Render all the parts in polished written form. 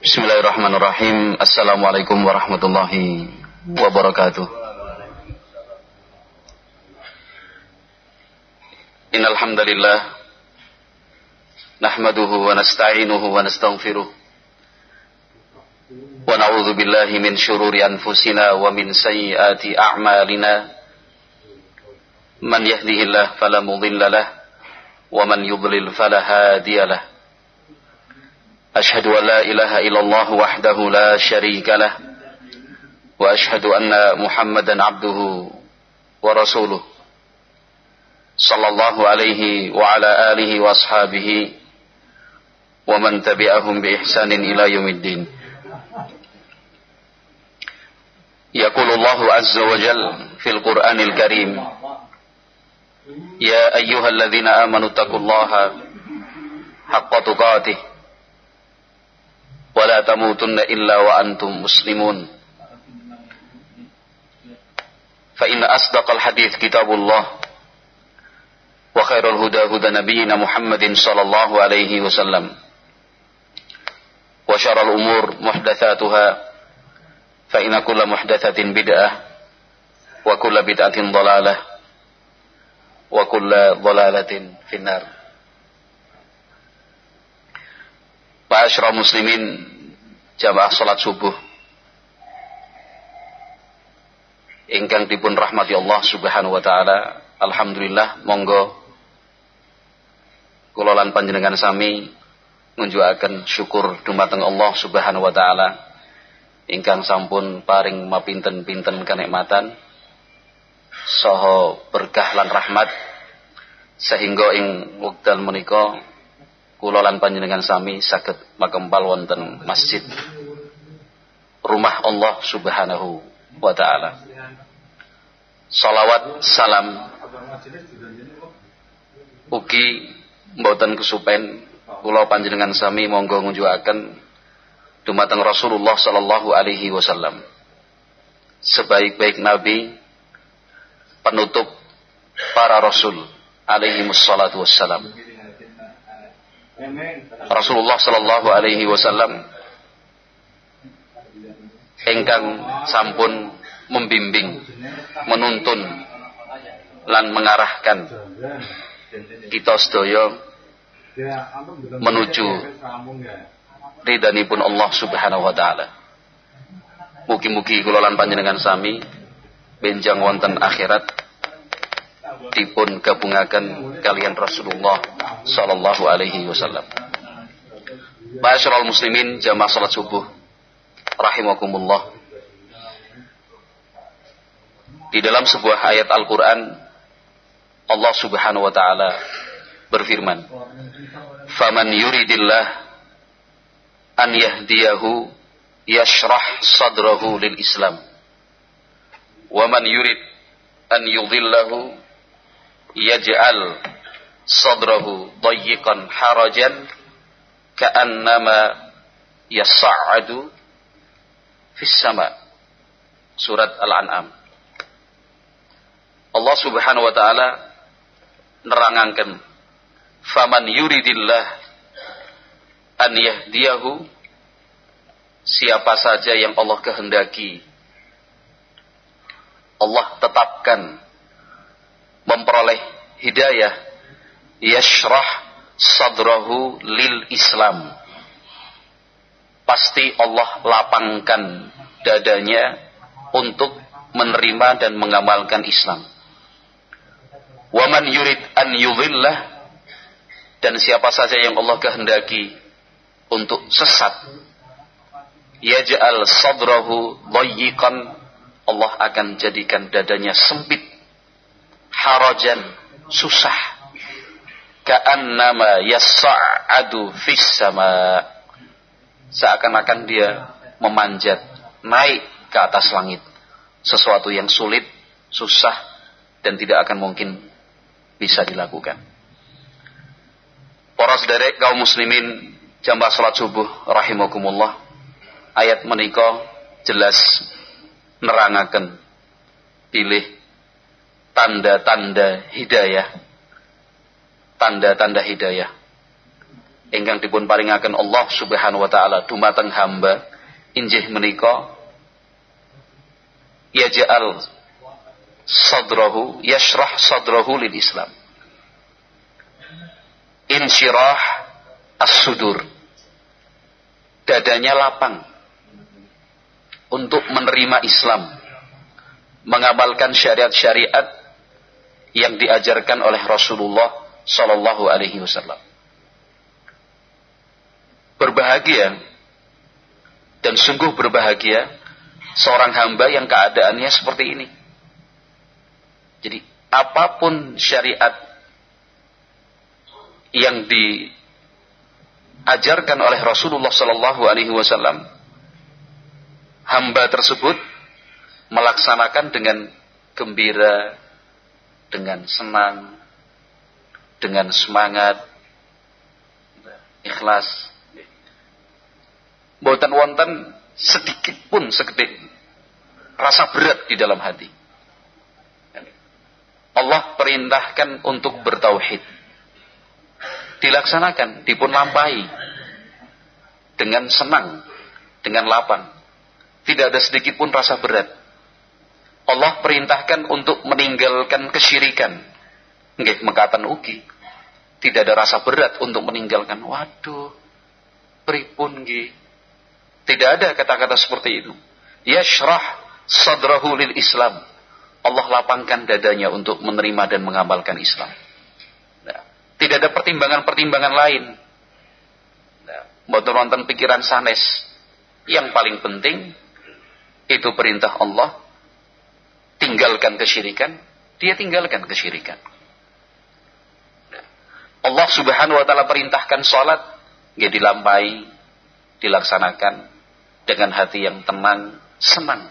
Bismillahirrahmanirrahim. Assalamualaikum warahmatullahi wabarakatuh. Innal hamdalillah nahmaduhu wa nasta'inuhu wa nastaghfiruh wa na'udzu billahi min shururi anfusina wa min sayyiati a'malina. Man yahdihillahu fala mudilla lahu wa man yudlil fala hadiya lahu. Ashhadu an la ilaha illallah wahdahu la syarika lah wa ashhadu anna Muhammadan abduhu wa rasuluh sallallahu alaihi wa ala alihi wa ashabihi wa man tabi'ahum bi ihsanin ila yaumiddin. Yaqulullahu azza wa jalla fil Qur'anil Karim, ya ayyuhalladzina amanu taqullaha haqqa tuqatih wa la tamutunna illa wa antum muslimun. Fa inna asdaqal hadits kitabullah wa khairul huda huda nabiyyina Muhammadin sallallahu alaihi wasallam wa syarrul umur muhdatsatuha fa inna kulla muhdatsatin bid'ah wa kulla bid'atin dhalalah wa kulla dhalalatin finnar. Ma'asyiral muslimin, jamaah salat subuh ingkang dipun rahmati Allah Subhanahu wa taala. Alhamdulillah, monggo kula lan panjenengan sami ngunjukaken syukur dumateng Allah Subhanahu wa taala ingkang sampun paring mapinten-pinten kanikmatan saha berkah lan rahmat sehingga ing wekdal menika kula lan panjenengan sami saged makempal wonten masjid rumah Allah Subhanahu wa taala. Shalawat salam ugi mboten kesupen kula panjenengan sami monggo ngunjukaken dumateng Rasulullah sallallahu alaihi wasallam, sebaik-baik nabi, penutup para rasul alaihi wassalatu wassalam. Rasulullah sallallahu alaihi wasallam ingkang sampun membimbing, menuntun lan mengarahkan kita sedaya menuju ridhanipun Allah Subhanahu wa taala. Mugi-mugi kula lan panjenengan sami benjang wonten akhirat dipun gabungaken kalian Rasulullah sallallahu alaihi wasallam. Ma'asyiral muslimin, jamaah salat subuh rahimakumullah. Di dalam sebuah ayat Al-Qur'an Allah Subhanahu wa taala berfirman, "Faman yuridillah an yahdiyahu yashrah sadrahu lil Islam, wa man yurid an yudhillahu yaj'al sadrahu dayyiqan harajan ka'annama yas'adu fis sama." Surat Al-An'am. Allah Subhanahu wa taala nerangaken, faman yuridillah an yahdiyahu, siapa saja yang Allah kehendaki Allah tetapkan memperoleh hidayah, yashrah sadrahu lil Islam, pasti Allah lapangkan dadanya untuk menerima dan mengamalkan Islam. Wa man yurid an yudhillah, dan siapa saja yang Allah kehendaki untuk sesat, yaj'al sadrahu dayyiqan, Allah akan jadikan dadanya sempit, harajan, susah, ka'annama yas'adu fis sama, seakan-akan dia memanjat naik ke atas langit, sesuatu yang sulit, susah, dan tidak akan mungkin bisa dilakukan. Para sederek kaum muslimin jamaah salat subuh rahimakumullah, ayat menika jelas nerangaken pilih tanda-tanda hidayah, tanda-tanda hidayah ingkang dipun paringaken Allah Subhanahu wa taala dumateng hamba injih menika yaj'al sadrahu yashrah sadrahu lil Islam. Insyirah as-sudur. Dadanya lapang untuk menerima Islam, mengamalkan syariat-syariat yang diajarkan oleh Rasulullah sallallahu alaihi wasallam. Berbahagia dan sungguh berbahagia seorang hamba yang keadaannya seperti ini. Jadi apapun syariat yang diajarkan oleh Rasulullah sallallahu alaihi wasallam, hamba tersebut melaksanakan dengan gembira, dengan senang, dengan semangat, ikhlas. Mboten wonten sedikit pun sekedhik rasa berat di dalam hati. Allah perintahkan untuk bertauhid, dilaksanakan, dipun lampahi dengan senang, dengan lapang. Tidak ada sedikit pun rasa berat. Allah perintahkan untuk meninggalkan kesyirikan. Nggih mekaten ugi. Tidak ada rasa berat untuk meninggalkan. Waduh, pripun nggih. Tidak ada kata-kata seperti itu. Yashrah sadrahu lil Islam. Allah lapangkan dadanya untuk menerima dan mengamalkan Islam. Nah, tidak ada pertimbangan-pertimbangan lain. Nah, mboten wonten pikiran sanes. Yang paling penting itu perintah Allah. Tinggalkan kesyirikan, dia tinggalkan kesyirikan. Nah, Allah Subhanahu wa taala perintahkan salat, dia dilampahi, dilaksanakan dengan hati yang tenang, senang.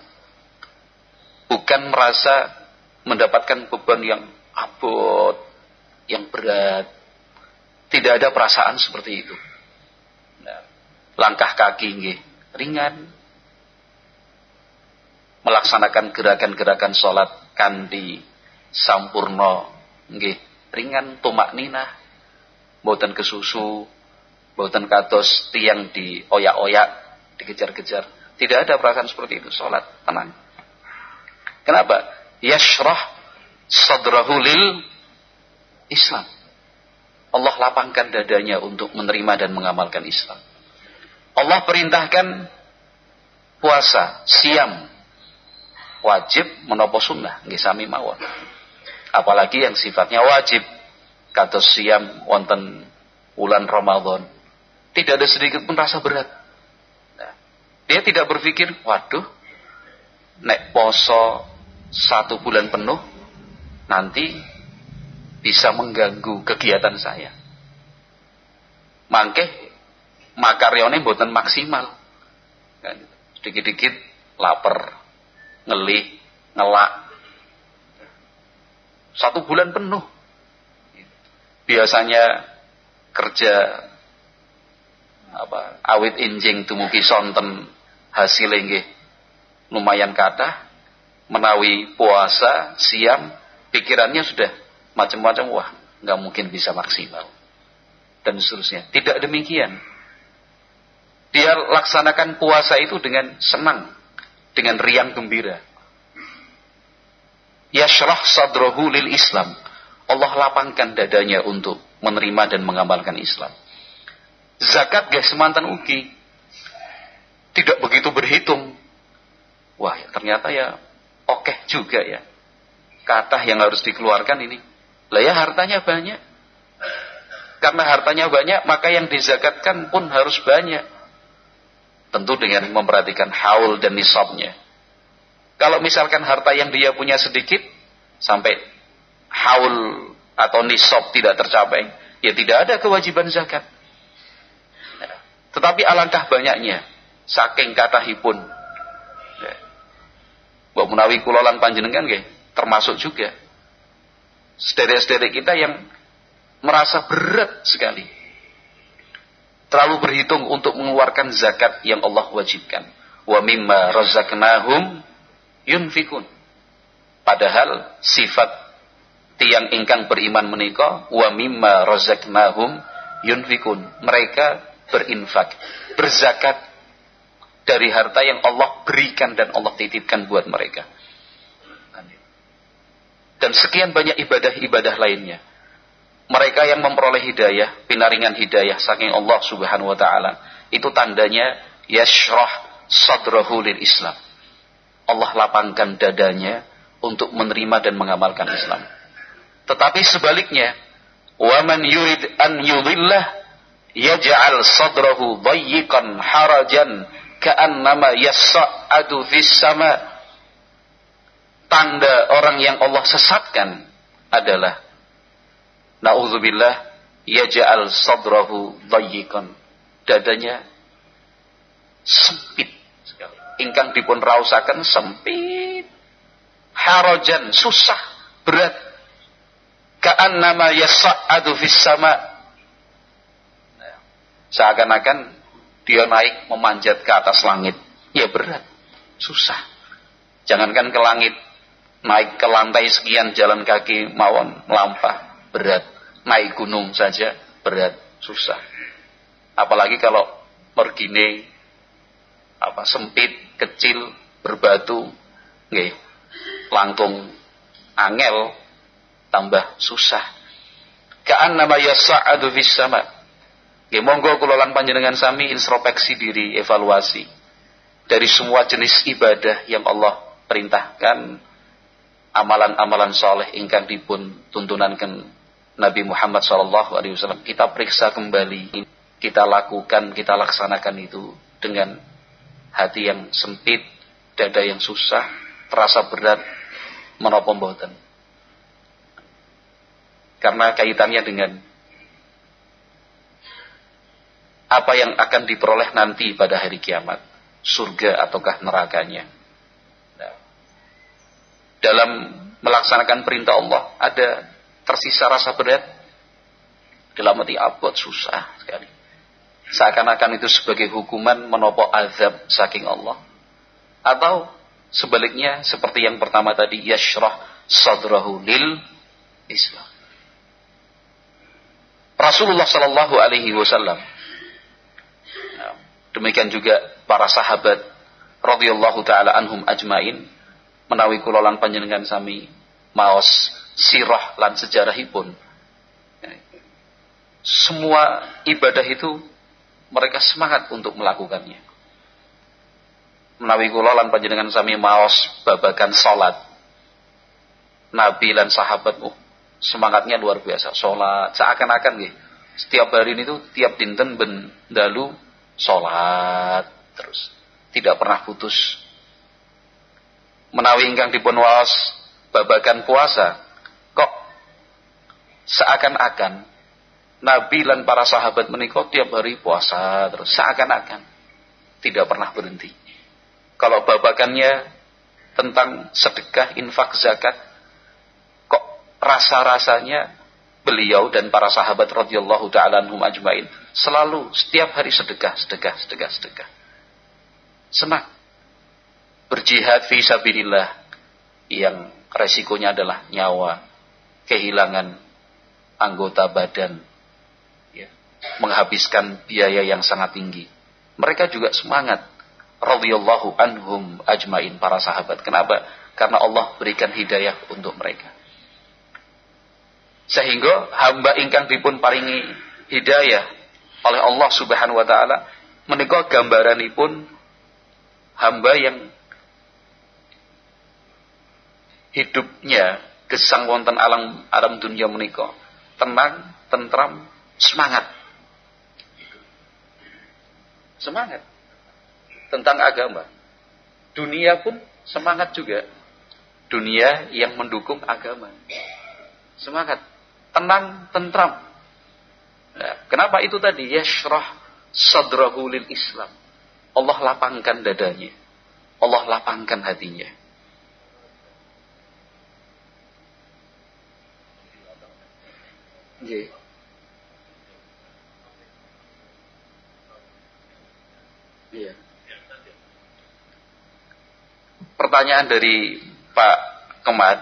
Bukan merasa mendapatkan beban yang abot, yang berat. Tidak ada perasaan seperti itu. Nah, langkah kaki nggih ringan. Melaksanakan gerakan-gerakan salat kanthi sampurna nggih ringan, tumak ninah. Mboten kesusu, mboten kados tiyang dioyak-oyak, dikejar-kejar. Tidak ada perasaan seperti itu. Salat tenang. Kenapa? Yashrah sadrahu lil Islam. Allah lapangkan dadanya untuk menerima dan mengamalkan Islam. Allah perintahkan puasa, siam, wajib menapa sunnah, nggih sami mawon. Apalagi yang sifatnya wajib, kados siam wonten bulan Ramadan, tidak ada sedikit pun rasa berat. Nah, dia tidak berpikir, waduh, nek poso 1 bulan penuh nanti bisa mengganggu kegiatan saya. Mangke makaryone mboten maksimal. Kan sedikit-dikit lapar, ngelih, ngelak. 1 bulan penuh. Biasanya kerja awit injing dumugi sonten hasilnya nggih lumayan kathah. Menawi puasa, siam, pikirannya sudah macam-macam, wah, nggak mungkin bisa maksimal. Dan seterusnya. Tidak demikian. Dia laksanakan puasa itu dengan senang, dengan riang gembira. Yashrah sadrahu lil Islam. Allah lapangkan dadanya untuk menerima dan mengamalkan Islam. Zakat guys semantan ugi. Tidak begitu berhitung. Wah, ternyata ya oke juga ya. Kathah yang harus dikeluarkan ini. Lah ya hartanya banyak. Karena hartanya banyak, maka yang dizakatkan pun harus banyak. Tentu dengan memperhatikan haul dan nisabnya. Kalau misalkan harta yang dia punya sedikit, sampai haul atau nisab tidak tercapai, ya tidak ada kewajiban zakat. Tetapi alangkah banyaknya, saking kathahipun, mbok menawi kula lan panjenengan nggih termasuk juga sederek-sederek kita yang merasa berat sekali, terlalu berhitung untuk mengeluarkan zakat yang Allah wajibkan. Wa mimma razaqnahum yunfikun. Padahal sifat tiang ingkang beriman menika wa mimma razaqnahum yunfikun, mereka berinfak, berzakat dari harta yang Allah berikan dan Allah titipkan buat mereka. Dan sekian banyak ibadah-ibadah lainnya. Mereka yang memperoleh hidayah, pinaringan hidayah saking Allah Subhanahu wa taala, itu tandanya yashrah sadrahu lil Islam. Allah lapangkan dadanya untuk menerima dan mengamalkan Islam. Tetapi sebaliknya, wa man yurid an yudhillah yaj'al sadrahu dayyiqan harajan ka'annama yas'adu fis sama. Tanda orang yang Allah sesatkan adalah na'udzubillah yaj'al sadrahu dayyiqan, dadanya sempit sekali, ingkang dipun rausaken sempit, harajan susah, berat, ka'annama yas'adu fis sama, seakan-akan dia naik memanjat ke atas langit. Ya berat, susah. Jangankan ke langit, naik ke lantai sekian jalan kaki mawon melampah, berat. Naik gunung saja berat, susah. Apalagi kalau mergine sempit, kecil, berbatu, nggih, langkung angel, tambah susah. Ka'annama yas'adu fis sama. Nggih, monggo kula lan panjenengan sami introspeksi diri, evaluasi dari semua jenis ibadah yang Allah perintahkan, amalan-amalan soleh ingkang dipun tuntunanken Nabi Muhammad SAW. Kita periksa kembali, kita lakukan, kita laksanakan itu dengan hati yang sempit, dada yang susah, terasa berat, menapa mboten. Karena kaitannya dengan apa yang akan diperoleh nanti pada hari kiamat, surga ataukah nerakanya. Nah, dalam melaksanakan perintah Allah ada tersisa rasa berat, dalam hati abot, susah sekali. Seakan-akan itu sebagai hukuman menopok azab saking Allah. Atau sebaliknya seperti yang pertama tadi, yashrah sadrahu lil Islam. Rasulullah sallallahu alaihi wasallam, demikian juga para sahabat radhiyallahu taala anhum ajmain, menawi kula lan panjenengan sami maos sirah lan sejarahipun, semua ibadah itu mereka semangat untuk melakukannya. Menawi kula lan panjenengan sami maos babagan salat, Nabi lan sahabat semangatnya luar biasa. Salat seakan-akan nggih, setiap hari itu tiap dinten ben dalu salat terus, tidak pernah putus. Menawi ingkang dipun waos babagan puasa, kok seakan-akan Nabi dan para sahabat menika tiap hari puasa terus, seakan-akan tidak pernah berhenti. Kalau babakannya tentang sedekah, infak, zakat, kok rasa-rasanya beliau dan para sahabat radhiyallahu taala anhum ajmain selalu setiap hari sedekah. Senang berjihad fi sabilillah yang resikonya adalah nyawa, kehilangan anggota badan, ya, menghabiskan biaya yang sangat tinggi. Mereka juga semangat, radhiyallahu anhum ajmain, para sahabat. Kenapa? Karena Allah berikan hidayah untuk mereka. Sehingga hamba ingkang dipun paringi hidayah oleh Allah Subhanahu wa taala menika gambaranipun hamba yang hidupnya gesang wonten alam dunia menika tenang, tentram, semangat tentang agama. Dunia pun semangat juga, dunia yang mendukung agama, semangat, tenang, tentram. Nah, kenapa itu tadi yashrah sadrahu lil Islam, Allah lapangkan dadanya, Allah lapangkan hatinya. Iya. Iya. Pertanyaan dari Pak Kemat.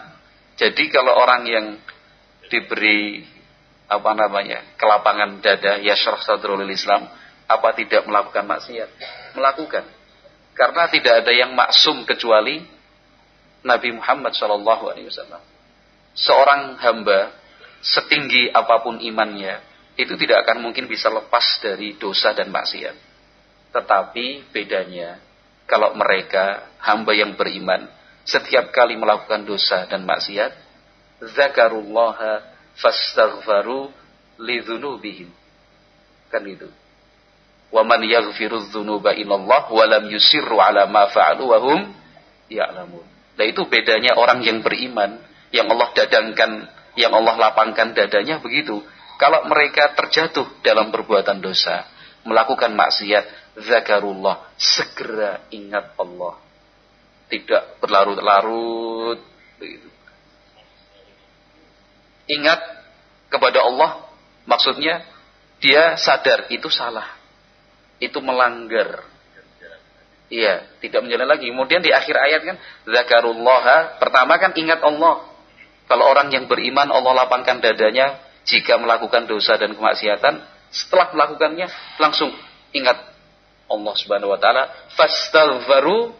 Jadi kalau orang yang diberi kelapangan dada, yashrah sadrul Islam, apa tidak melakukan maksiat? Melakukan. Karena tidak ada yang maksum kecuali Nabi Muhammad SAW. Seorang hamba setinggi apapun imannya itu tidak akan mungkin bisa lepas dari dosa dan maksiat. Tetapi bedanya kalau mereka hamba yang beriman setiap kali melakukan dosa dan maksiat, zakarullaha fastaghfaru lidzunubihim. Kan itu. Wa man yaghfirudz dzunuba illallah wa lam yusirru ala ma fa'alu wa hum ya'lamun. Nah itu bedanya orang yang beriman, yang Allah dadangkan, yang Allah lapangkan dadanya begitu. Kalau mereka terjatuh dalam perbuatan dosa, melakukan maksiat, zakarullah, segera ingat Allah. Tidak berlarut-larut begitu. Ingat kepada Allah, maksudnya dia sadar itu salah, itu melanggar. Iya, tidak menjalan lagi. Kemudian di akhir ayat kan, zakarullaha, pertama kan ingat Allah. Kalau orang yang beriman, Allah lapangkan dadanya jika melakukan dosa dan kemaksiatan. Setelah melakukannya, langsung ingat Allah Subhanahu wa taala, fastaghfaru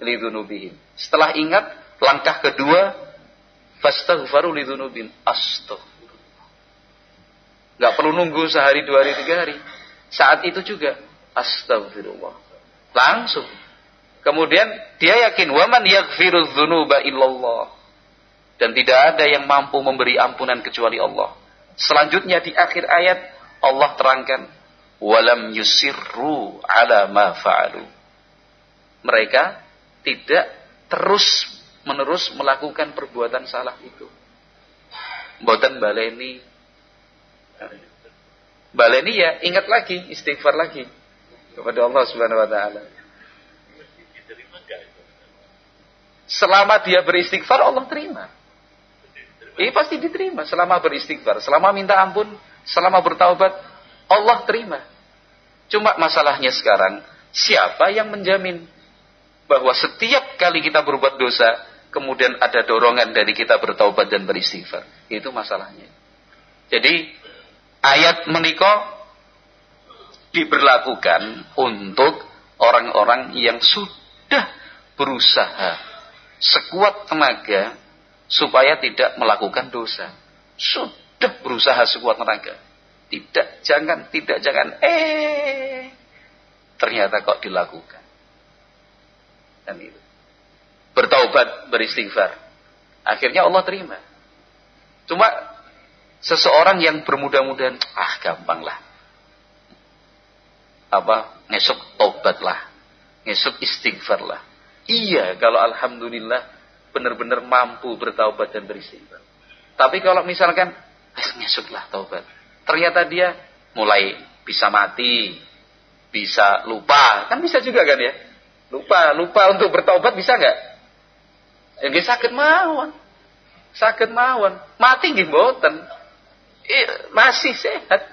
lidzunubihim. Setelah ingat, langkah kedua, fastaghfaru lidzunubihim. Astagfirullah. Enggak perlu nunggu sehari, 2 hari, 3 hari. Saat itu juga astagfirullah. Langsung. Kemudian dia yakin waman yaghfirudz dzunuba illallah. Dan tidak ada yang mampu memberi ampunan kecuali Allah. Selanjutnya di akhir ayat Allah terangkan walam yusirru ala ma fa'alu. Mereka tidak terus menerus melakukan perbuatan salah itu. Mboten baleni. Baleni ya ingat lagi, istighfar lagi kepada Allah Subhanahu wa taala. Selama dia beristighfar Allah terima. Pasti diterima selama beristighfar, selama minta ampun, selama bertaubat Allah terima. Cuma masalahnya sekarang siapa yang menjamin bahwa setiap kali kita berbuat dosa kemudian ada dorongan dari kita bertaubat dan beristighfar? Itu masalahnya. Jadi ayat menika diberlakukan untuk orang-orang yang sudah berusaha sekuat tenaga supaya tidak melakukan dosa. Sudah berusaha sekuat tenaga. Tidak jangan, ternyata kok dilakukan. Dan itu. Bertaubat, beristighfar. Akhirnya Allah terima. Cuma seseorang yang bermudah-mudahan, gampang lah. Ngesuk taubat lah. Ngesuk istighfar lah. Iya, kalau alhamdulillah benar-benar mampu bertaubat dan beristighfar. Tapi kalau misalkan ngesuklah taubat, ternyata dia mulai bisa mati, bisa lupa, kan bisa juga kan ya? Lupa untuk bertaubat bisa nggak? Nggih saged mawon, mati nggih mboten. Masih sehat,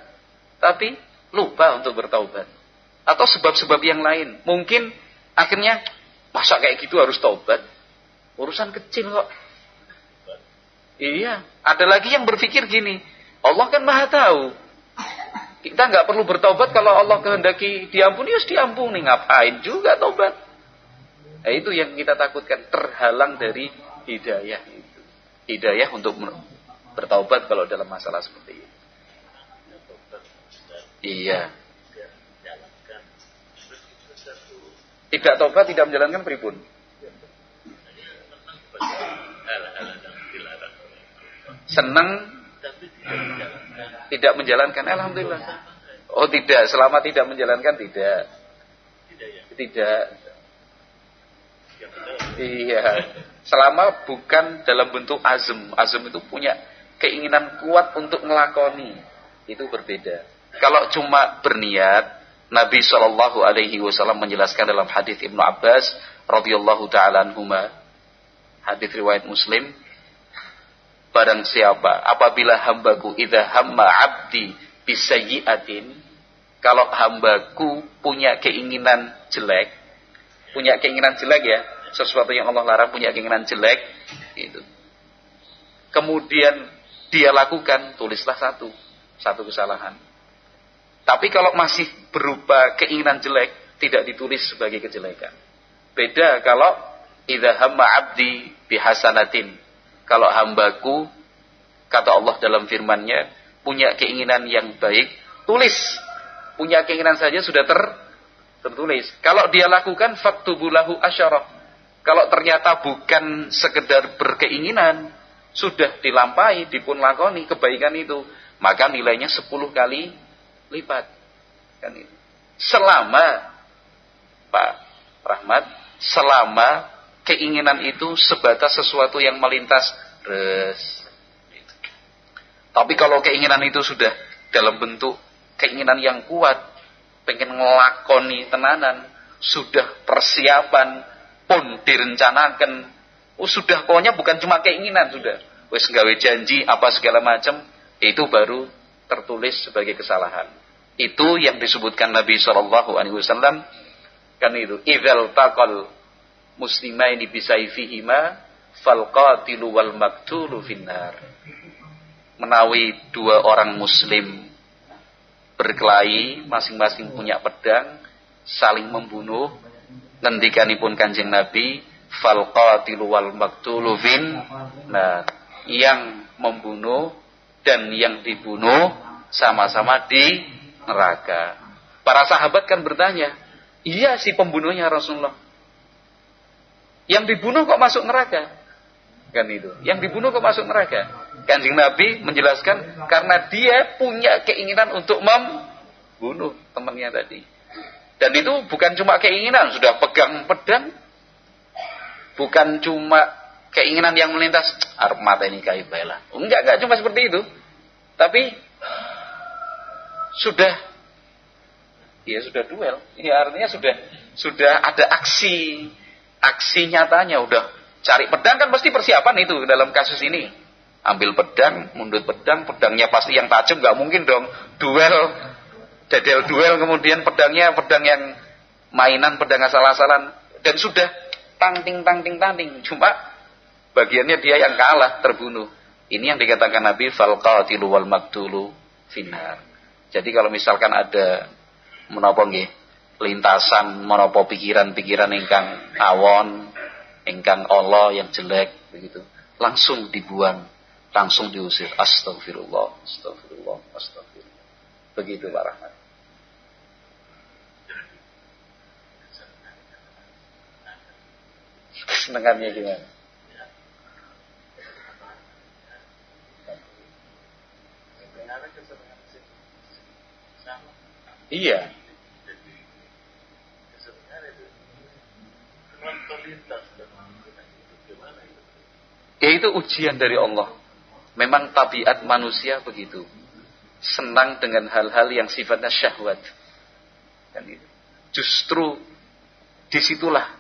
tapi lupa untuk bertaubat. Atau sebab-sebab yang lain. Mungkin akhirnya masa kayak gitu harus taubat? Urusan kecil kok. Iya, ada lagi yang berpikir gini, Allah kan Maha tahu. Kita nggak perlu bertaubat kalau Allah kehendaki diampuni, ya diampuni, ngapain juga taubat. Nah, itu yang kita takutkan, terhalang dari hidayah itu. Hidayah untuk bertaubat kalau dalam masalah seperti itu. Iya. Tidak taubat, tidak menjalankan pripun. Senang tidak menjalankan, alhamdulillah. Oh tidak, selama tidak menjalankan tidak. Iya, selama bukan dalam bentuk azm. Azm itu punya keinginan kuat untuk melakoni, itu berbeda. Kalau cuma berniat, Nabi SAW menjelaskan dalam hadis Ibnu Abbas radhiyallahu taala anhuma, hadis riwayat Muslim, barang siapa apabila hambaku idza hamma abdi bisayyi'atin, kalau hambaku punya keinginan jelek ya, sesuatu yang Allah larang, punya keinginan jelek itu, kemudian dia lakukan, tulislah 1. satu kesalahan. Tapi kalau masih berupa keinginan jelek, tidak ditulis sebagai kejelekan. Beda kalau idza hamma 'abdi bihasanatin. Kalau hambaku, kata Allah dalam firman-Nya, punya keinginan yang baik, tulis. Punya keinginan saja sudah tertulis. Kalau dia lakukan faktubulahu asyarah. Kalau ternyata bukan sekedar berkeinginan, sudah dilampahi, dipun lakoni kebaikan itu, maka nilainya 10 kali lipat. Kan itu. Selama Pak Rahmat, selama keinginan itu sebatas sesuatu yang melintas, Tapi kalau keinginan itu sudah dalam bentuk keinginan yang kuat, pengen ngelakoni tenanan, sudah persiapan pun direncanakan, sudah pokoknya bukan cuma keinginan, sudah wis gawe janji apa segala macam, itu baru tertulis sebagai kesalahan. Itu yang disebutkan Nabi SAW, kan itu, idzal taqal muslimaini bisayfihima falqatilu wal maktulu finnar. Menawi dua orang muslim berkelahi, masing-masing punya pedang, saling membunuh, ngendikanipun Kanjeng Nabi, falqatilu wal maktulu finnar. Yang membunuh dan yang dibunuh sama-sama di neraka. Para sahabat kan bertanya, iya si pembunuhnya Rasulullah, yang dibunuh kok masuk neraka? Kan itu, yang dibunuh kok masuk neraka? Kanjeng Nabi menjelaskan, karena dia punya keinginan untuk membunuh temannya tadi. Dan itu bukan cuma keinginan, sudah pegang pedang, bukan cuma keinginan yang melintas, arep mateni kae bae lah. Enggak cuma seperti itu. Tapi sudah duel. Ini artinya sudah ada aksi nyatanya. Udah cari pedang, kan pasti persiapan itu dalam kasus ini. Ambil pedang, mundut pedang, pedangnya pasti yang tajam, nggak mungkin dong duel kemudian pedangnya pedang yang mainan, pedang asal-asalan, dan sudah tangting. Cuma bagiannya dia yang kalah, terbunuh. Ini yang dikatakan Nabi, falqatilu wal maktulu finnar. Jadi kalau misalkan ada menapa nggih lintasan menapa pikiran-pikiran ingkang awon, ingkang Allah, yang jelek begitu, langsung dibuang, langsung diusir. Astagfirullah. Begitu Pak Rahmat. Kesenangannya gimana? Iya. Ya itu ujian dari Allah. Memang tabiat manusia begitu. Senang dengan hal-hal yang sifatnya syahwat. Dan itu. Justru disitulah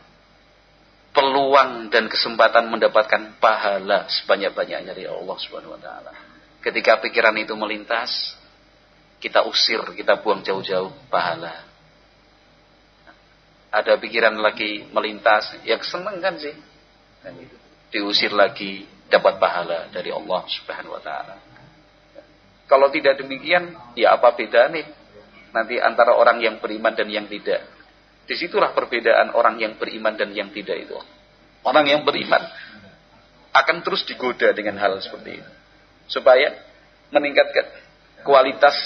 peluang dan kesempatan mendapatkan pahala sebanyak-banyaknya dari Allah Subhanahu wa taala. Ketika pikiran itu melintas, kita usir, kita buang jauh-jauh, pahala. Ada pikiran lagi melintas, ya seneng kan sih? Dan itu diusir lagi, dapat pahala dari Allah Subhanahu wa taala. Kalau tidak demikian, ya apa bedanya nanti antara orang yang beriman dan yang tidak? Disitulah perbedaan orang yang beriman dan yang tidak itu. Orang yang beriman akan terus digoda dengan hal seperti itu, supaya meningkatkan kualitas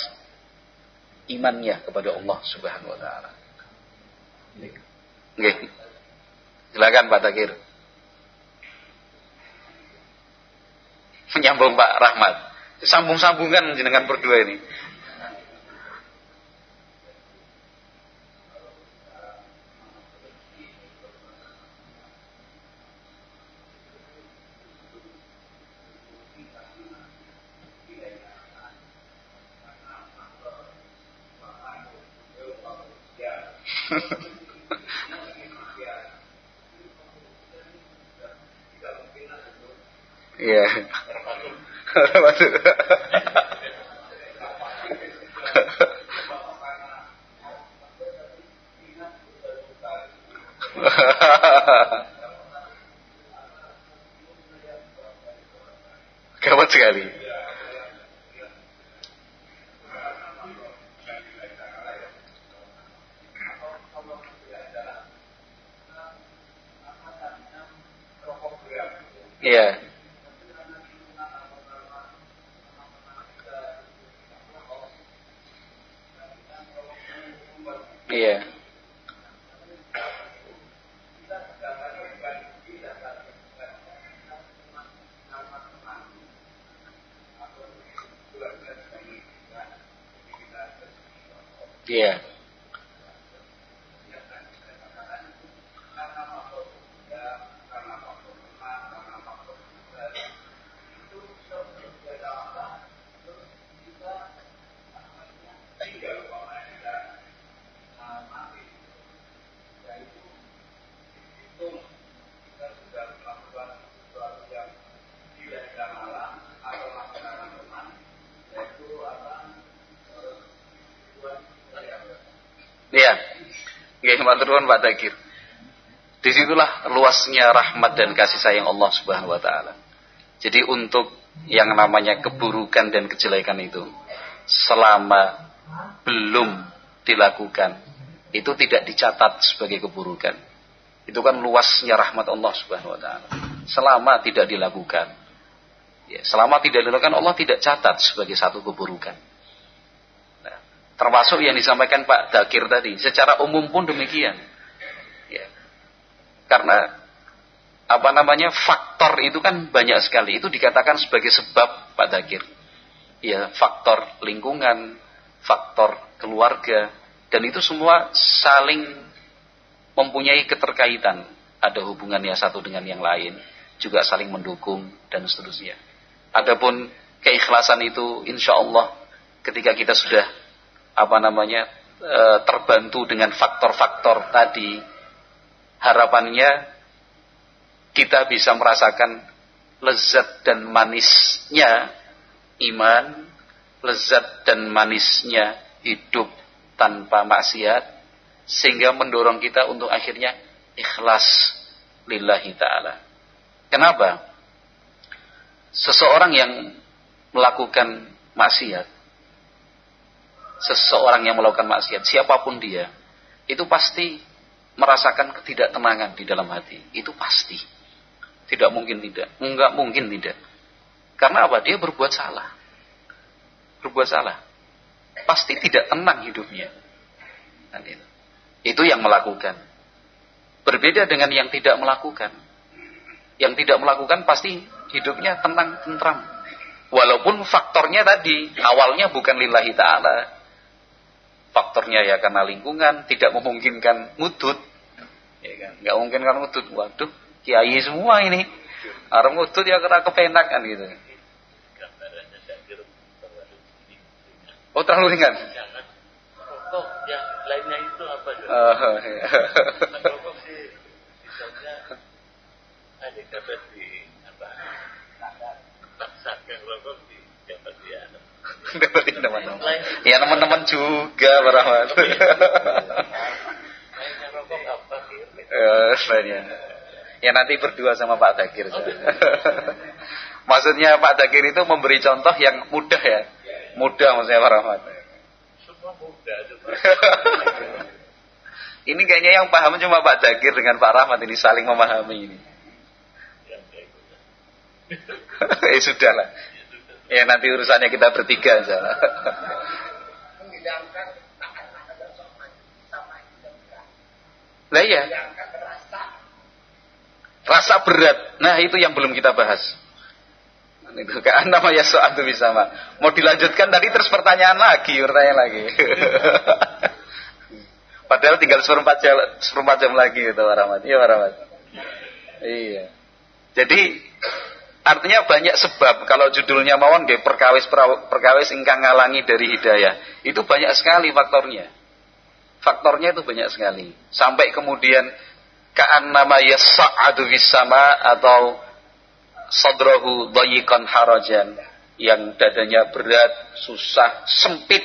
imannya kepada Allah Subhanahu wa taala. Nggih. Silakan Pak Takir. Menyambung Pak Rahmat. Sambung-sambungan jenengan berdua ini. Iya. Gawat sekali. Iya. Iya. Iya. Iya. Nggih, matur nuwun Pak Dagir. Disitulah luasnya rahmat dan kasih sayang Allah Subhanahu wa taala. Jadi untuk yang namanya keburukan dan kejelekan itu selama belum dilakukan itu tidak dicatat sebagai keburukan. Itu kan luasnya rahmat Allah Subhanahu wa taala. Selama tidak dilakukan. Ya, selama tidak dilakukan Allah tidak catat sebagai satu keburukan. Nah, termasuk yang disampaikan Pak Dagir tadi, secara umum pun demikian. Ya. Karena faktor itu kan banyak sekali. Itu dikatakan sebagai sebab Pak Dagir. Ya, faktor lingkungan, faktor keluarga, dan itu semua saling mempunyai keterkaitan. Ada hubungannya satu dengan yang lain, juga saling mendukung dan seterusnya. Adapun keikhlasan itu insya Allah ketika kita sudah terbantu dengan faktor-faktor tadi, harapannya kita bisa merasakan lezat dan manisnya iman, lezat dan manisnya hidup tanpa maksiat, sehingga mendorong kita untuk akhirnya ikhlas lillahi ta'ala. Kenapa? Seseorang yang melakukan maksiat, siapapun dia, itu pasti merasakan ketidaktenangan di dalam hati. Itu pasti. Tidak mungkin tidak. Enggak mungkin tidak. Karena apa? Dia berbuat salah. Pasti tidak tenang hidupnya. Dan itu yang melakukan. Berbeda dengan yang tidak melakukan. Yang tidak melakukan pasti hidupnya tenang, tentram. Walaupun faktornya tadi awalnya bukan lillahi ta'ala. Faktornya ya karena lingkungan, tidak memungkinkan ngudut. Ya kan? Nggak memungkinkan ngudut. Waduh, kiai semua ini. Orang ngudut ya karena kepenak kan gitu. Oh, terlalu ringan. Jangan rokok yang lainnya itu apa? Iya. Rokok sih misalnya ada dapat di paksakan rokok di dapat di dapat di teman-teman. Ya teman-teman juga Rahmat. Lainnya rokok apa sih? Lainnya. Ya nanti berdua sama Pak Dagir. Maksudnya Pak Dagir itu memberi contoh yang mudah ya. Mudah maksudnya Pak Rahmat. Semua mudah. Ini kayaknya yang paham cuma Pak Dagir dengan Pak Rahmat, ini saling memahami ini. Sudahlah. Ya nanti urusannya kita bertiga aja. Lah iya. Rasa berat. Nah, itu yang belum kita bahas. Itu kan namanya soal itu bisa Pak. Mau dilanjutkan tadi terus pertanyaan lagi. Padahal tinggal seperempat jam lagi itu Pak Rahmat. Iya Pak Rahmat. Iya. Jadi artinya banyak sebab. Kalau judulnya mawon nggih perkawis ingkang ngalangi dari hidayah. Itu banyak sekali faktornya. Faktornya itu banyak sekali. Sampai kemudian ka'annama yas'adu fis sama atau sadrahu dhayiqan harajan, yang dadanya berat, susah, sempit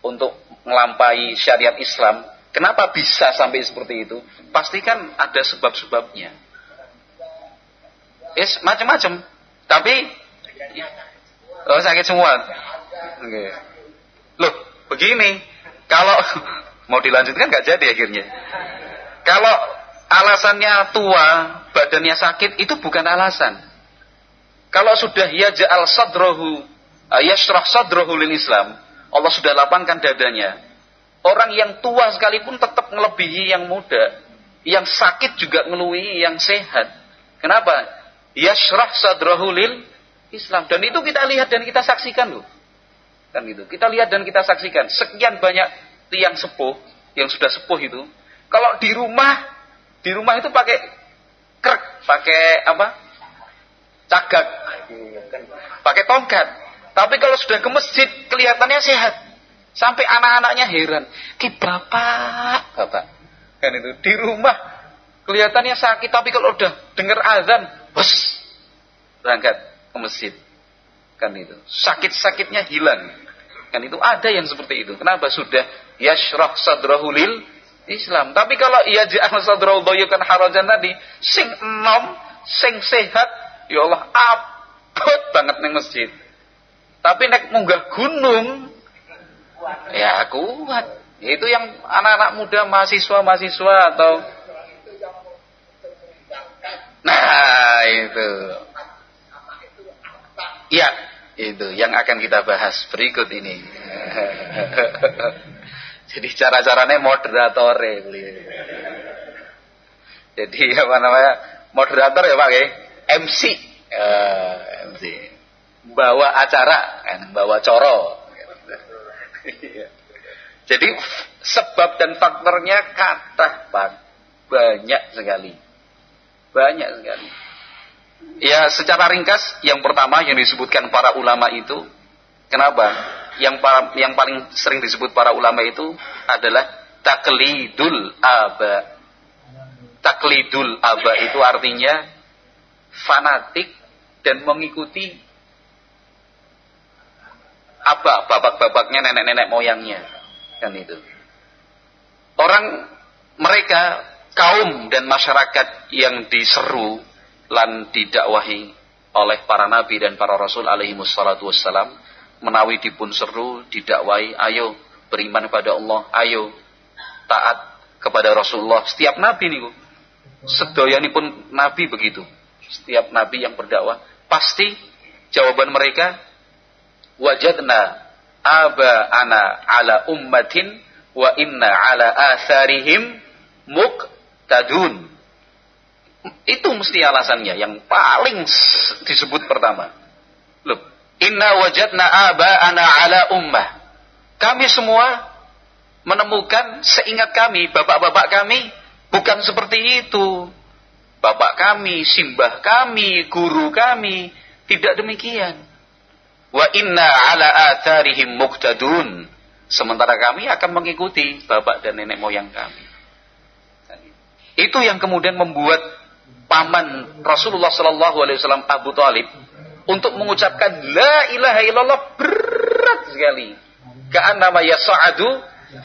untuk melampaui syariat Islam. Kenapa bisa sampai seperti itu? Pastikan ada sebab-sebabnya. Macam-macam. Tapi sakit semua. Okay. Loh, begini. Kalau mau dilanjutkan nggak jadi akhirnya. Kalau alasannya tua, badannya sakit, itu bukan alasan. Kalau sudah yaj'al sadrahu yashrah sadrahu lil Islam, Allah sudah lapangkan dadanya. Orang yang tua sekalipun tetap melebihi yang muda, yang sakit juga melebihi yang sehat. Kenapa? Yashrah sadrahu lil Islam. Dan itu kita lihat dan kita saksikan loh. Kan gitu. Kita lihat dan kita saksikan. Sekian banyak tiang sepuh, yang sudah sepuh itu, kalau di rumah itu pakai krek, pakai apa? Cagak, pakai tongkat. Tapi kalau sudah ke masjid kelihatannya sehat. Sampai anak-anaknya heran. Ki bapak. Kan itu di rumah kelihatannya sakit, tapi kalau udah dengar azan, bos, berangkat ke masjid. Kan itu. Sakit-sakitnya hilang. Kan itu ada yang seperti itu. Kenapa? Sudah yashrah sadrahu lil Islam. Tapi kalau yaj'al sadrahu dayyqan harajan tadi, sing enom, sing sehat, ya Allah abot banget ning masjid. Tapi nek munggah gunung ya kuat. Itu yang anak-anak muda, mahasiswa atau nah itu. Ya, itu yang akan kita bahas berikut ini. Jadi cara-caranya moderator ya. Jadi apa namanya? Moderator ya Pak ya? MC. MC. Bawa acara, kan, bawa coro. Jadi sebab dan faktornya kata Pak, banyak sekali. Banyak sekali. Ya secara ringkas, yang pertama yang disebutkan para ulama itu, kenapa? Yang paling sering disebut para ulama itu adalah taklidul aba. Taklidul aba itu artinya fanatik dan mengikuti apa bapak-bapaknya, nenek-nenek moyangnya, kan itu. Mereka kaum dan masyarakat yang diseru lan didakwahi oleh para nabi dan para rasul alaihi wassalatu wassalam, menawi dipun seru didakwahi, ayo beriman kepada Allah, ayo taat kepada Rasulullah. Setiap nabi niku, sedoyanipun nabi begitu. Setiap nabi yang berdakwah pasti jawaban mereka, wajadna aba ana ala ummatin wa inna ala atharihim muqtadun. Itu mesti alasannya yang paling disebut pertama. Loh, inna wajadna aba ana ala ummah. Kami semua menemukan, seingat kami, bapak-bapak kami bukan seperti itu. Bapak kami, simbah kami, guru kami tidak demikian. Wa inna ala atharihim muqtadun. Sementara kami akan mengikuti bapak dan nenek moyang kami. Itu yang kemudian membuat paman Rasulullah sallallahu alaihi wasallam Abu Thalib untuk mengucapkan la ilaha illallah berat sekali. Ka'annama yas'adu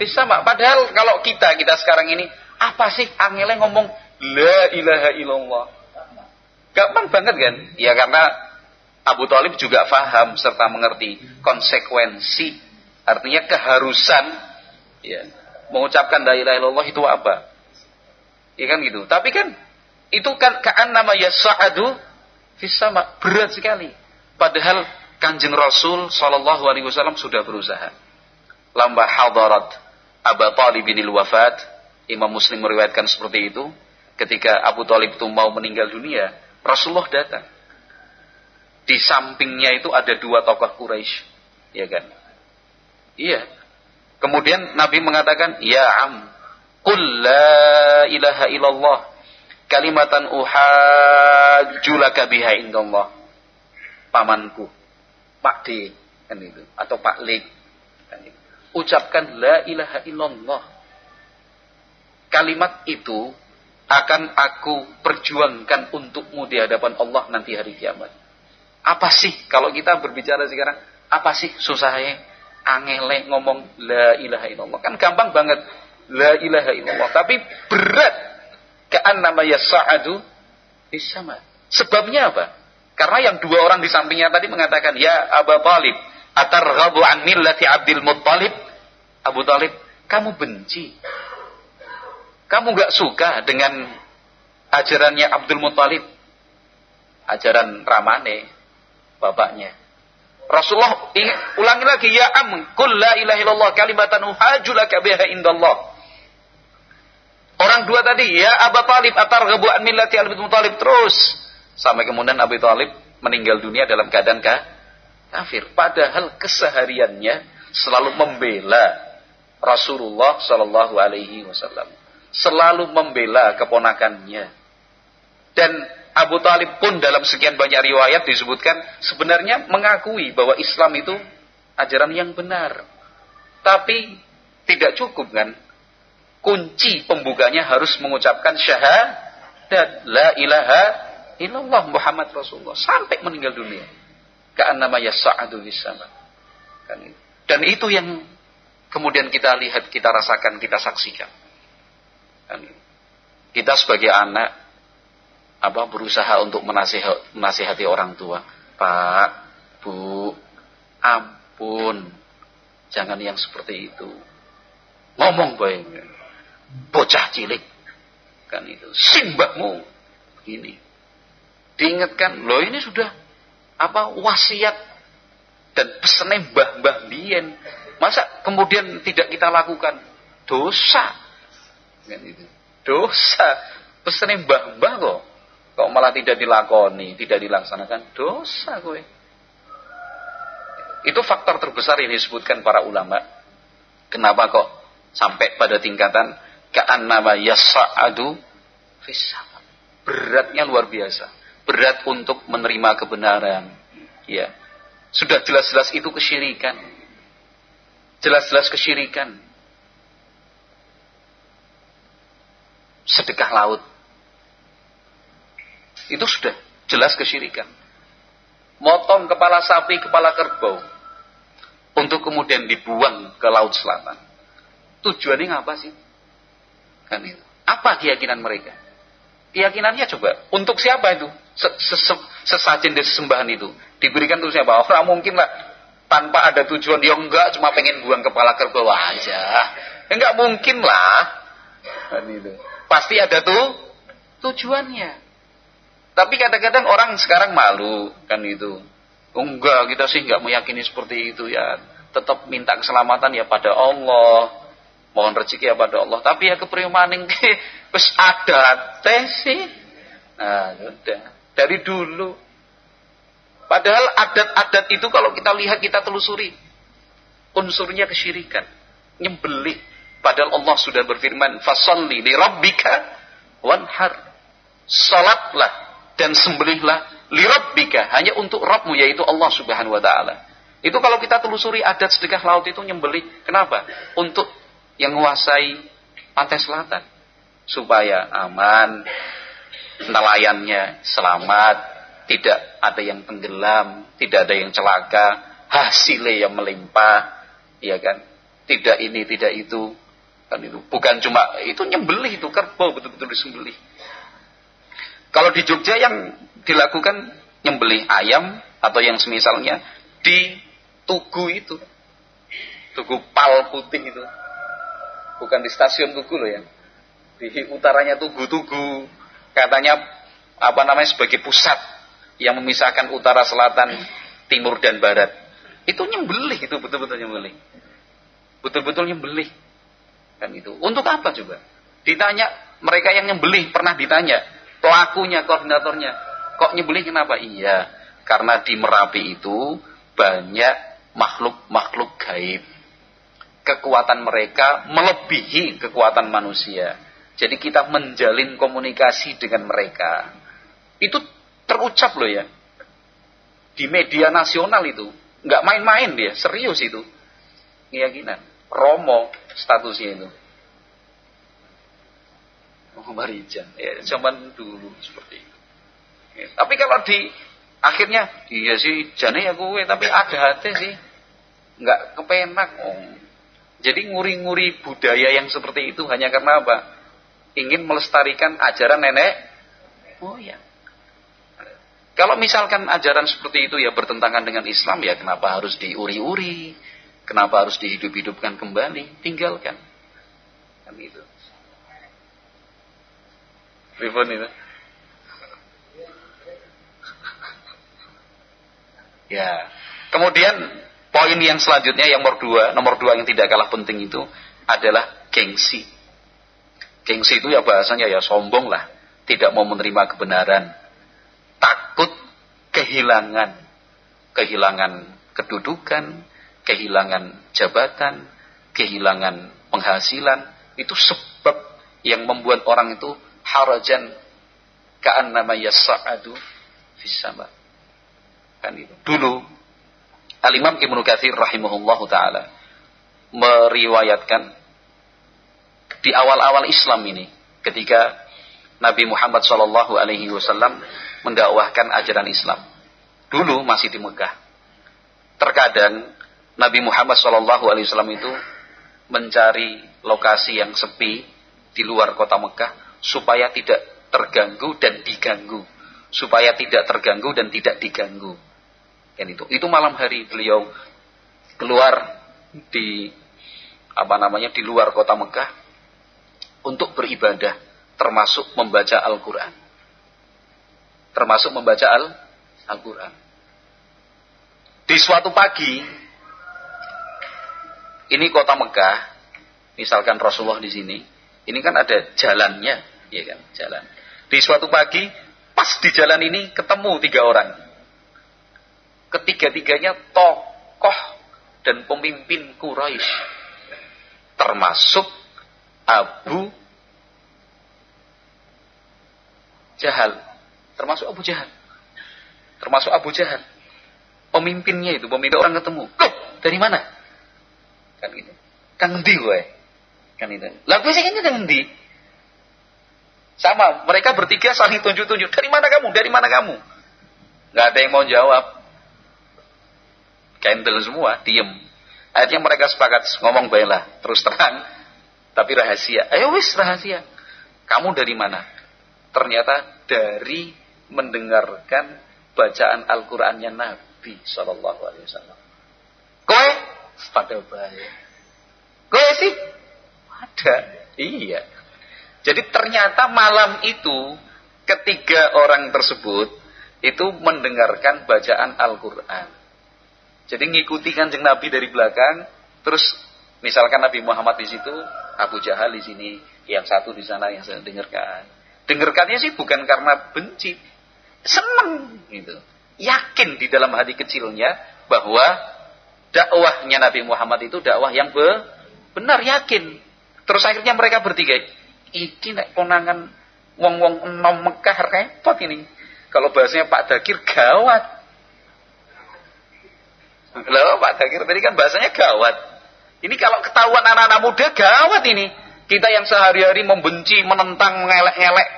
fis sama. Padahal kalau kita sekarang ini, apa sih angele ngomong la ilaha illallah? Gampang banget kan? Ya karena Abu Thalib juga faham serta mengerti konsekuensi, artinya keharusan ya, mengucapkan la ilaha illallah itu apa? Ya kan gitu. Tapi kan itu kan ka'annama yas'adu fis sama, berat sekali. Padahal Kanjeng Rasul sallallahu alaihi wasallam sudah berusaha. Lamba hadarat Abu Thalibinil wafat, Imam Muslim meriwayatkan seperti itu. Ketika Abu Thalib itu mau meninggal dunia, Rasulullah datang. Di sampingnya itu ada dua tokoh Quraisy, ya kan? Iya. Kemudian Nabi mengatakan, "Ya am, qul la ilaha illallah kalimatan uhajjulaka biha indallah." Pamanku, Pak D, kan itu, atau Pak Lik, kan itu. Ucapkan la ilaha illallah. Kalimat itu akan aku perjuangkan untukmu di hadapan Allah nanti hari kiamat. Apa sih kalau kita berbicara sekarang? Apa sih susahnya? Angele ngomong la ilaha illallah. Kan gampang banget. La ilaha illallah. Tapi berat. Ka'annama yas'adu fis sama. Sebabnya apa? Karena yang dua orang di sampingnya tadi mengatakan, ya Abu Thalib, atarghabu an millati Abdul Muttalib. Abu Thalib, kamu benci. Kamu gak suka dengan ajarannya Abdul Muttalib. Ajaran ramane. bapaknya. Rasulullah ulangi lagi, ya am, qul la ilaha illallah kalimatan uhajulaka biha indallah. Orang dua tadi, ya Abu Talib atarghabu an millati Abdul Muthalib, terus sampai kemudian Abu Talib meninggal dunia dalam keadaan kafir. Padahal kesehariannya selalu membela Rasulullah Shallallahu Alaihi Wasallam, selalu membela keponakannya. Dan Abu Talib pun dalam sekian banyak riwayat disebutkan sebenarnya mengakui bahwa Islam itu ajaran yang benar. Tapi tidak cukup kan? Kunci pembukanya harus mengucapkan syahadat la ilaha illallah Muhammad Rasulullah sampai meninggal dunia. Ka'annama yas'adu bis-sama. Kan itu. Dan itu yang kemudian kita lihat, kita rasakan, kita saksikan. Kan itu. Kita sebagai anak berusaha untuk menasihati orang tua. Pak, Bu, ampun, jangan yang seperti itu. Ngomong baik, bocah cilik, kan itu. Simbahmu, ini. Diingatkan, loh ini sudah wasiat dan pesannya mbah-mbah biyen. Masa kemudian tidak kita lakukan? Dosa, kan itu. Dosa, pesannya mbah-mbah kok malah tidak dilakoni, tidak dilaksanakan, dosa gue. Itu faktor terbesar yang disebutkan para ulama. Kenapa kok sampai pada tingkatan ka'annama yas'adu fis-sama. Beratnya luar biasa. Berat untuk menerima kebenaran. Ya. Sudah jelas-jelas itu kesyirikan. Jelas-jelas kesyirikan. Sedekah laut. Itu sudah jelas kesyirikan. Motong kepala sapi, kepala kerbau untuk kemudian dibuang ke laut selatan. Tujuannya ngapa sih? Kan itu. Apa keyakinan mereka? Keyakinannya coba, untuk siapa itu? Sesajen dari sesembahan itu diberikan untuk siapa? Orang mungkin lah tanpa ada tujuan. Ya enggak, cuma pengen buang kepala kerbau aja. Enggak mungkin lah. Kan itu. Pasti ada tujuannya. Tapi kadang-kadang orang sekarang malu, kan itu. Enggak, kita sih enggak meyakini seperti itu ya. Tetap minta keselamatan ya pada Allah. Mohon rezeki ya pada Allah. Tapi ya keprimaning wis ada teh sih. Nah, udah. Dari dulu. Padahal adat-adat itu kalau kita lihat, kita telusuri, unsurnya kesyirikan, nyembelih. Padahal Allah sudah berfirman, "Fasholli li rabbika wanhar." Salatlah dan sembelihlah li rabbika, hanya untuk Rabbmu, yaitu Allah Subhanahu wa taala. Itu kalau kita telusuri adat sedekah laut itu nyembelih. Kenapa? Untuk yang menguasai pantai selatan supaya aman, nelayannya selamat, tidak ada yang tenggelam, tidak ada yang celaka, hasilnya yang melimpah, ya kan? Tidak ini, tidak itu, kan itu. Bukan cuma itu nyembelih, itu kerbau betul-betul disembelih. Kalau di Jogja yang dilakukan nyembelih ayam atau yang semisalnya di Tugu itu, Tugu Pal Putih itu, bukan di stasiun Tugu loh ya, di utaranya Tugu, katanya sebagai pusat yang memisahkan utara, selatan, timur dan barat. Itu nyembelih, itu betul-betul nyembelih, betul-betul nyembelih, kan itu. Untuk apa coba? Ditanya mereka yang nyembelih, pernah ditanya pelakunya, koordinatornya, kok nyembelih kenapa? Iya, karena di Merapi itu banyak makhluk-makhluk gaib. Kekuatan mereka melebihi kekuatan manusia. Jadi kita menjalin komunikasi dengan mereka. Itu terucap loh ya. Di media nasional itu. Nggak main-main dia, serius itu. Keyakinan. Romo statusnya itu. Marijan, ya zaman dulu seperti itu. Ya, tapi kalau di akhirnya, iya sih, jane ya gue, tapi ada hati sih, nggak kepenak. Jadi nguri-nguri budaya yang seperti itu hanya karena apa? Ingin melestarikan ajaran nenek moyang. Kalau misalkan ajaran seperti itu ya bertentangan dengan Islam, ya kenapa harus diuri-uri? Kenapa harus dihidup-hidupkan kembali? Tinggalkan. Kan itu. Pripun itu? Ya. Kemudian poin yang selanjutnya yang nomor dua yang tidak kalah penting itu adalah gengsi. Gengsi itu ya bahasanya ya sombong lah, tidak mau menerima kebenaran, takut kehilangan kedudukan, kehilangan jabatan, kehilangan penghasilan. Itu sebab yang membuat orang itu harajan ka'annama yas'adu fis sama. Kan itu. Dulu Al-Imam Ibnu Katsir rahimahullahu taala meriwayatkan di awal-awal Islam ini, ketika Nabi Muhammad sallallahu alaihi wasallam mendakwahkan ajaran Islam. Dulu masih di Mekah. Terkadang Nabi Muhammad SAW itu mencari lokasi yang sepi di luar kota Mekah supaya tidak terganggu dan diganggu, supaya tidak terganggu dan tidak diganggu. Dan itu malam hari beliau keluar di di luar kota Mekah untuk beribadah, termasuk membaca Al-Quran, Al-Quran. Di suatu pagi, ini kota Mekah, misalkan Rasulullah di sini, ini kan ada jalannya, ya kan, jalan. Di suatu pagi, pas di jalan ini ketemu 3 orang. Ketiga-tiganya tokoh dan pemimpin Quraisy, termasuk Abu Jahal. Pemimpinnya itu, pemimpin orang ketemu. Loh, dari mana? Kan gitu. Kang endi kowe? Kan itu. Lah kowe sing kang endi? Sama, mereka bertiga saling tunjuk-tunjuk. Dari mana kamu? Enggak ada yang mau jawab. Kendel semua, diem. Akhirnya mereka sepakat ngomong baiklah, terus terang, tapi rahasia. Ayo wis rahasia. Kamu dari mana? Ternyata dari mendengarkan bacaan Al-Qur'annya Nabi sallallahu alaihi wasallam. Kowe pada bae. Kowe sih ada. Iya. Jadi ternyata malam itu ketiga orang tersebut itu mendengarkan bacaan Al-Qur'an. Jadi ngikuti Kanjeng Nabi dari belakang, terus misalkan Nabi Muhammad di situ, Abu Jahal di sini, yang satu di sana yang saya dengarkan. Dengarkannya sih bukan karena benci, senang gitu. Yakin di dalam hati kecilnya bahwa dakwahnya Nabi Muhammad itu dakwah yang benar, yakin. Terus akhirnya mereka bertiga, iki nek konangan wong-wong enom Mekah repot ini. Kalau bahasanya Pak Dakir gawat. Loh, Pak Dakir tadi kan bahasanya gawat. Ini kalau ketahuan anak-anak muda gawat ini. Kita yang sehari-hari membenci, menentang, mengelek-elek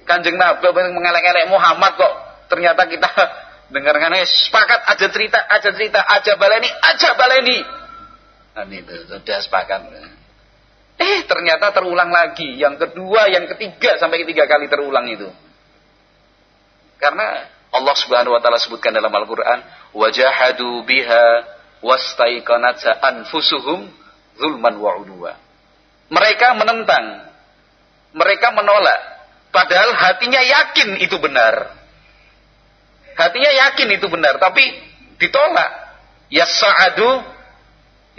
Kanjeng Nabi, mengelek-elek Muhammad kok ternyata kita dengarkan sepakat aja baleni. Nah itu sudah sepakat. Ternyata terulang lagi, yang kedua, yang ketiga, sampai 3 kali terulang itu. Karena Allah Subhanahu wa taala sebutkan dalam Al-Qur'an, wajahadu biha wastaiqanatha anfusuhum zulman wa 'udwa. Mereka menentang, mereka menolak, padahal hatinya yakin itu benar. Tapi ditolak. Yas'adu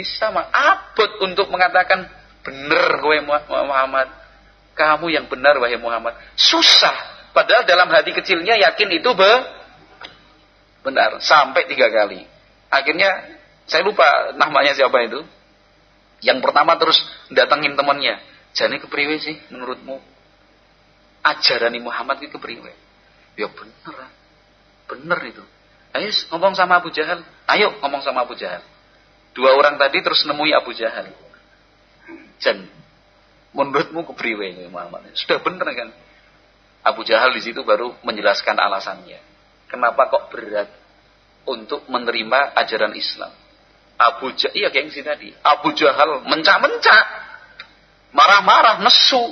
isama, abot untuk mengatakan benar wahai Muhammad. Kamu yang benar wahai Muhammad. Susah. Padahal dalam hati kecilnya yakin itu benar. Sampai 3 kali. Akhirnya saya lupa namanya siapa itu. Yang pertama terus datengin temannya. Jane kepriwe sih menurutmu? Ajaran Muhammad itu kepriwe? Ya bener. Bener itu. Ayo ngomong sama Abu Jahal. 2 orang tadi terus nemui Abu Jahal. Jan, menurutmu kepriwe Muhammad? Sudah bener kan? Abu Jahal di situ baru menjelaskan alasannya. Kenapa kok berat untuk menerima ajaran Islam? Gengsi tadi. Abu Jahal mencak-mencak, marah-marah, nesu.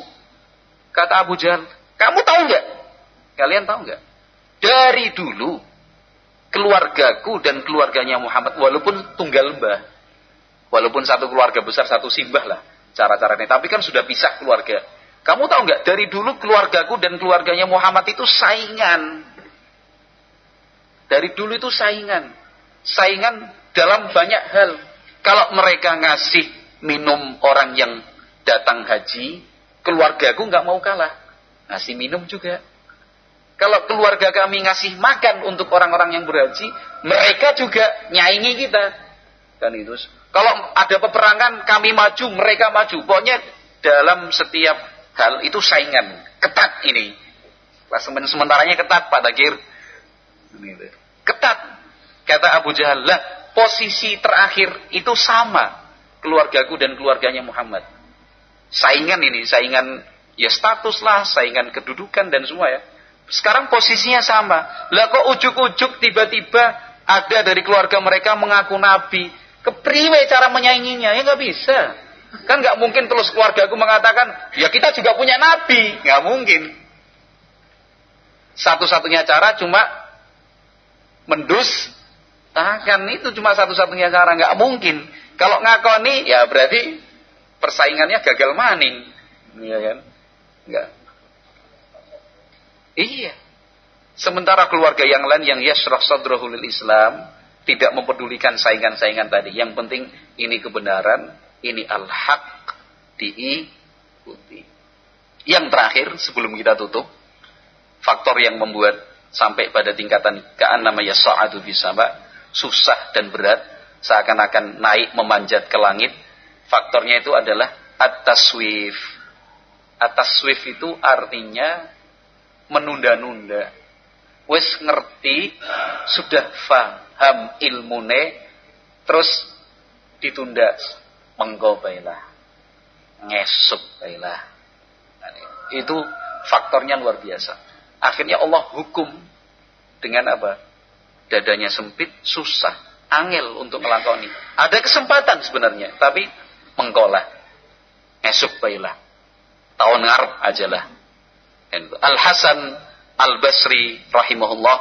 Kata Abu Jahal, kamu tahu nggak? Kalian tahu nggak? Dari dulu keluargaku dan keluarganya Muhammad, walaupun tunggal mbah, walaupun satu keluarga besar, satu simbah lah cara-caranya, tapi kan sudah pisah keluarga. Kamu tahu nggak? Dari dulu keluargaku dan keluarganya Muhammad itu saingan. Dari dulu itu saingan. saingan dalam banyak hal. Kalau mereka ngasih minum orang yang datang haji, keluargaku nggak mau kalah, ngasih minum juga. Kalau keluarga kami ngasih makan untuk orang-orang yang berhaji, mereka juga nyaingi kita. Kan itu. Kalau ada peperangan, kami maju, mereka maju. Pokoknya dalam setiap hal itu saingan. Ketat ini. Klasemen sementaranya ketat, Pak Takir. Ketat. Kata Abu Jahal, lah posisi terakhir itu sama. Keluargaku dan keluarganya Muhammad. Saingan ini, saingan ya status lah, saingan kedudukan dan semua ya. Sekarang posisinya sama. Lah kok ujuk-ujuk tiba-tiba ada dari keluarga mereka mengaku nabi. Kepriwe cara menyainginya? Ya nggak bisa. Kan nggak mungkin terus keluargaku mengatakan, ya kita juga punya nabi. Nggak mungkin. Satu-satunya cara cuma mendustakan, itu cuma satu-satunya cara. Nggak mungkin. Kalau ngakoni, ya berarti persaingannya gagal maning. Iya kan? Nggak. Iya. Sementara keluarga yang lain yang yashrah sadrahu lil Islam tidak mempedulikan saingan-saingan tadi. Yang penting ini kebenaran, ini al-haq, diikuti. Yang terakhir sebelum kita tutup, faktor yang membuat sampai pada tingkatan ka'annama yas'adu bisama, susah dan berat, seakan-akan naik memanjat ke langit. Faktornya itu adalah at-taswif. At-taswif itu artinya menunda-nunda. Wis ngerti, sudah faham ilmune, terus ditunda. Mengko baiklah, ngesuk baiklah. Itu faktornya luar biasa. Akhirnya Allah hukum dengan apa? Dadanya sempit, susah, angel untuk melakoni. Ada kesempatan sebenarnya, tapi mengkolah, ngesuk baiklah, tahun ngarep ajalah. Al-Hasan Al-Basri rahimahullah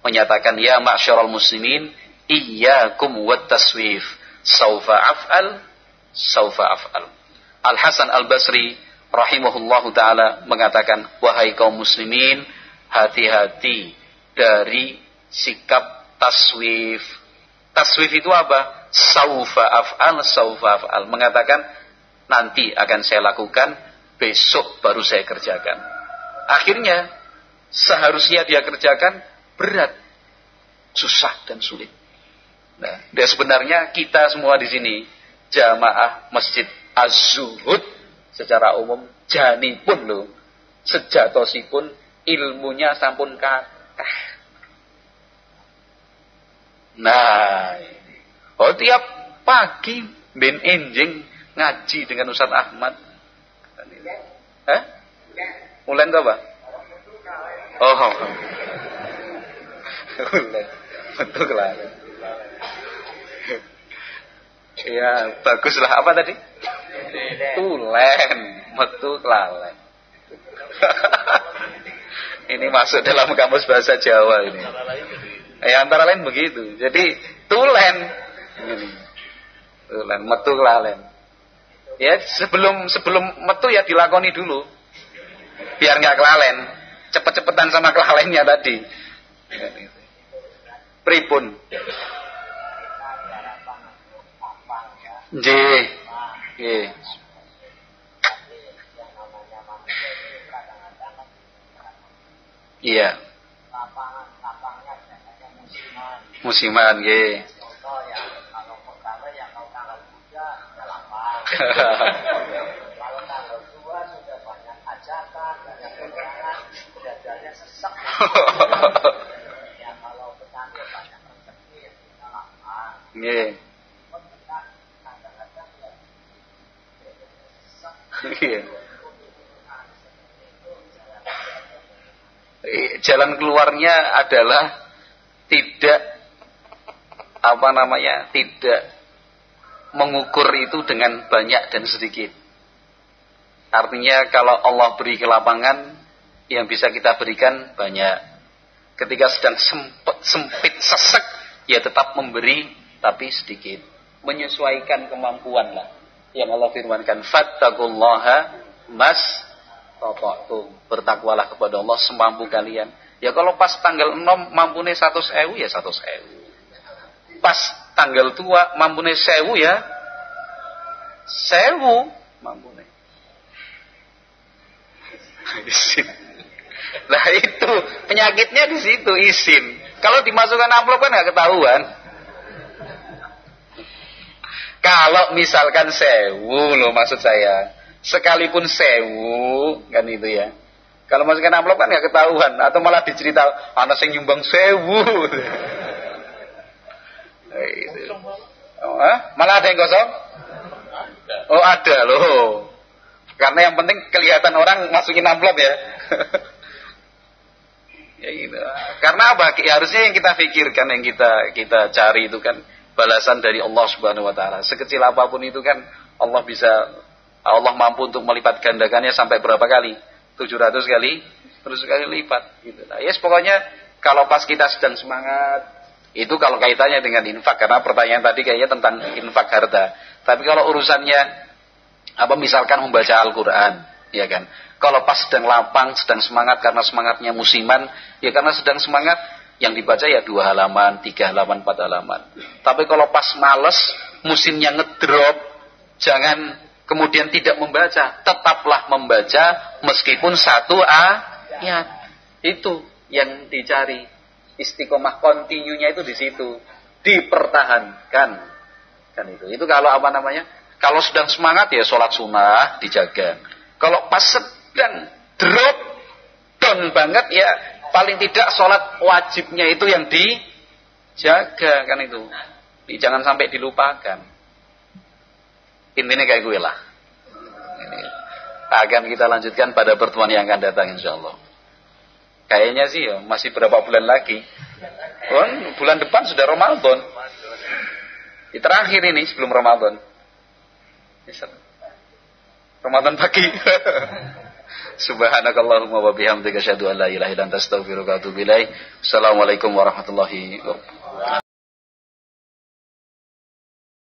menyatakan, ya ma'syaral muslimin, iyyakum wat taswif, saufa af'al, saufa af'al. Al-Hasan Al-Basri rahimahullahu ta'ala mengatakan, wahai kaum muslimin, hati-hati dari sikap taswif. Taswif itu apa? Saufa af'al, saufa af'al. Mengatakan, nanti akan saya lakukan, besok baru saya kerjakan. Akhirnya seharusnya dia kerjakan berat, susah dan sulit. Nah, dan sebenarnya kita semua di sini jamaah Masjid Az-Zuhud secara umum jani pun loh, sejatosipun ilmunya sampun kathah. Nah, oh tiap pagi ben enjing ngaji dengan Ustaz Ahmad. Ulen apa? Oh. Ulen. Betul lah. Ya, baguslah. Apa tadi? Tulen. Metu kelalen. Ini masuk dalam kamus bahasa Jawa ini. Ya, antara lain begitu. Jadi, tulen. Tulen, metu kelalen. Ya, sebelum metu ya dilakoni dulu. Biar nggak kelalen, cepet-cepetan sama kelalennya tadi. Pripun? Nggih. Nggih. Iya. Musiman, nggih. Nggih. Jalan keluarnya adalah tidak tidak mengukur itu dengan banyak dan sedikit. Artinya kalau Allah beri kelapangan, yang bisa kita berikan banyak. Ketika sedang sempit sesek, ya tetap memberi tapi sedikit, menyesuaikan kemampuan lah. Yang Allah firmankan, fattaqullaha mastata'tum, bertakwalah kepada Allah semampu kalian. Ya kalau pas tanggal 6 mampune 100.000 ya 100.000. pas tanggal tua mampune 1000 ya 1000 mampune. Isin. Lah itu penyakitnya di situ, isin. Kalau dimasukkan amplop kan nggak ketahuan. Kalau misalkan 1000 loh maksud saya, sekalipun 1000 kan itu ya. Kalau masukkan amplop kan nggak ketahuan, atau malah dicerita anak yang nyumbang 1000. Itu. Malah ada yang kosong? Oh ada loh. Karena yang penting kelihatan orang masukin amplop ya. Ya gitu. Karena apa? Harusnya yang kita pikirkan, yang kita cari itu kan balasan dari Allah Subhanahu wa taala. Sekecil apapun itu kan Allah mampu untuk melipat gandakannya sampai berapa kali? 700 kali, terus kali lipat gitu. Nah, yes, pokoknya kalau pas kita sedang semangat, itu kalau kaitannya dengan infak, karena pertanyaan tadi kayaknya tentang infak harta. Tapi kalau urusannya misalkan membaca Al-Qur'an, ya kan? Kalau pas sedang lapang, sedang semangat karena semangatnya musiman, ya karena sedang semangat, yang dibaca ya 2 halaman, 3 halaman, 4 halaman. Tapi kalau pas males, musimnya ngedrop, jangan kemudian tidak membaca, tetaplah membaca meskipun 1 ayat. Itu yang dicari. Istiqomah continue-nya itu di situ. Dipertahankan. Kan itu. Itu kalau kalau sedang semangat ya sholat sunnah dijaga. Kalau pas sedang drop down banget ya paling tidak sholat wajibnya itu yang dijaga kan itu. Jangan sampai dilupakan. Intinya kayak gue lah. Ini akan kita lanjutkan pada pertemuan yang akan datang insyaallah. Kayaknya sih ya masih berapa bulan lagi. Bulan depan sudah Ramadan. Di terakhir ini sebelum Ramadan. Ramadan pagi. Subhanakallahumma wa bihamdika asyhadu an la ilaha illa anta astaghfiruka wa atubu ilaik. Assalamualaikum warahmatullahi wabarakatuh.